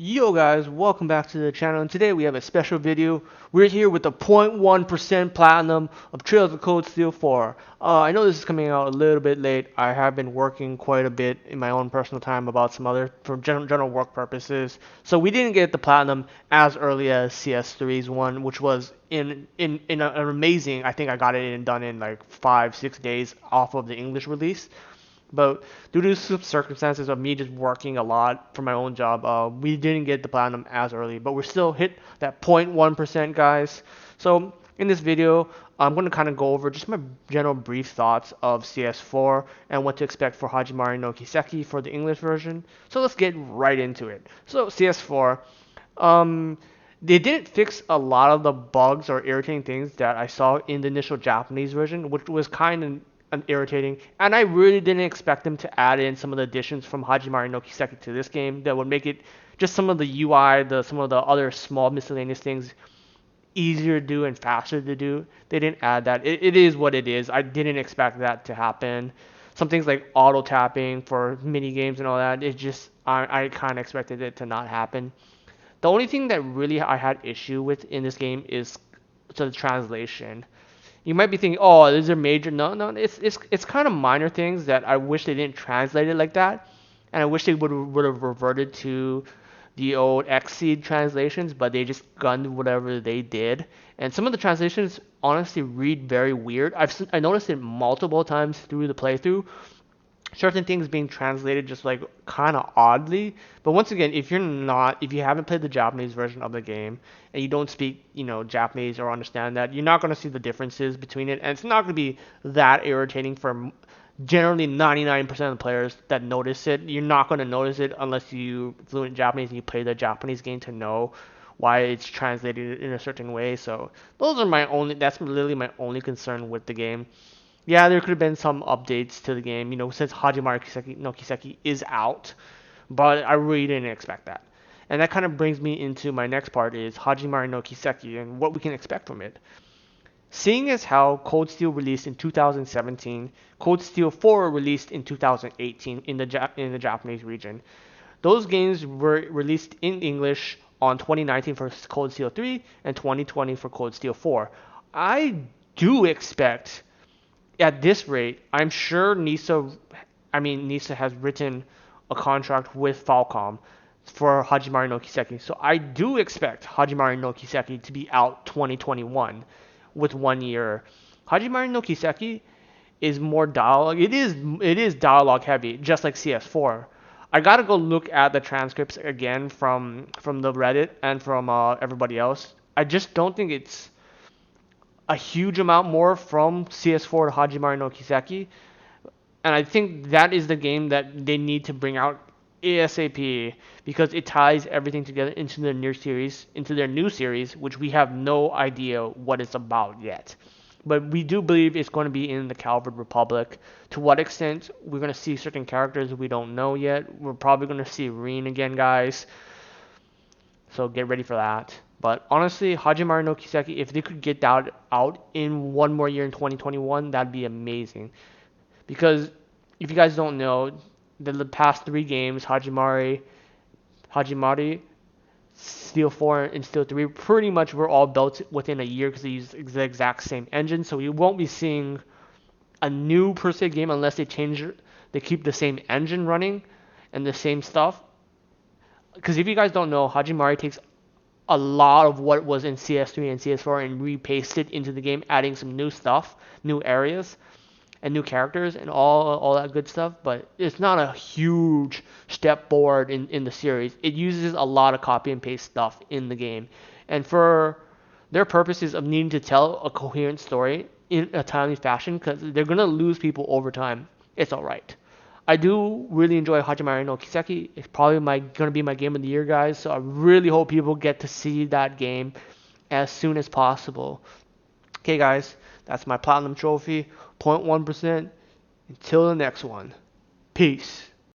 Yo guys, welcome back to the channel, and today we have a special video. We're here with the 0.1% platinum of Trails of Cold Steel 4. I know this is coming out a little bit late. I have been working quite a bit in my own personal time about some other, for general work purposes. So we didn't get the platinum as early as CS3's one, which was an amazing, I think I got it done in like 5-6 days off of the English release. But due to some circumstances of me just working a lot for my own job, we didn't get the platinum as early, but we still hit that 0.1%, guys. So in this video, I'm going to kind of go over just my general brief thoughts of CS4 and what to expect for Hajimari no Kiseki for the English version. So let's get right into it. So CS4, they didn't fix a lot of the bugs or irritating things that I saw in the initial Japanese version, which was kind of irritating, and I really didn't expect them to add in some of the additions from Hajimari no Kiseki to this game that would make it just some of the UI, some of the other small miscellaneous things easier to do and faster to do. They didn't add that. It is what it is. I didn't expect that to happen. Some things like auto tapping for mini games and all that, it just I kind of expected it to not happen. The only thing that really I had issue with in this game is the translation. You might be thinking, oh, these are major. No, no, it's kind of minor things that I wish they didn't translate it like that, and I wish they would have reverted to the old Xseed translations, but they just gunned whatever they did. And some of the translations honestly read very weird. I noticed it multiple times through the playthrough, certain things being translated just like kind of oddly. But once again, if you haven't played the Japanese version of the game and you don't speak, Japanese or understand that, you're not going to see the differences between it, and it's not going to be that irritating for generally 99% of the players that notice it. You're not going to notice it unless you fluent Japanese and you play the Japanese game to know why it's translated in a certain way. So that's literally my only concern with the game. Yeah, there could have been some updates to the game, since Hajimari no Kiseki is out, but I really didn't expect that. And that kind of brings me into my next part is Hajimari no Kiseki and what we can expect from it. Seeing as how Cold Steel released in 2017, Cold Steel 4 released in 2018 in the Japanese region. Those games were released in English on 2019 for Cold Steel 3 and 2020 for Cold Steel 4. I do expect at this rate, I'm sure Nisa has written a contract with Falcom for Hajimari no Kiseki. So I do expect Hajimari no Kiseki to be out 2021 with 1 year. Hajimari no Kiseki is more dialogue. It is dialogue heavy, just like CS4. I gotta go look at the transcripts again from the Reddit and from everybody else. I just don't think it's a huge amount more from CS4 to Hajimari no Kiseki, and I think that is the game that they need to bring out ASAP because it ties everything together into their new series, which we have no idea what it's about yet. But we do believe it's going to be in the Calvert Republic. To what extent we're going to see certain characters we don't know yet. We're probably going to see Reen again, guys. So get ready for that. But honestly, Hajimari no Kiseki, if they could get that out in one more year in 2021, that'd be amazing. Because if you guys don't know, the past 3 games, Hajimari, Steel 4, and Steel 3, pretty much were all built within a year because they use the exact same engine. So you won't be seeing a new per se game unless they keep the same engine running and the same stuff. Because if you guys don't know, Hajimari takes a lot of what was in CS3 and CS4 and repasted it into the game, adding some new stuff, new areas, and new characters, and all that good stuff. But it's not a huge step forward in the series. It uses a lot of copy and paste stuff in the game. And for their purposes of needing to tell a coherent story in a timely fashion, because they're going to lose people over time, it's alright. I do really enjoy Hajimari no Kiseki. It's probably gonna be my game of the year, guys. So I really hope people get to see that game as soon as possible. Okay, guys, that's my platinum trophy, 0.1%. Until the next one, peace.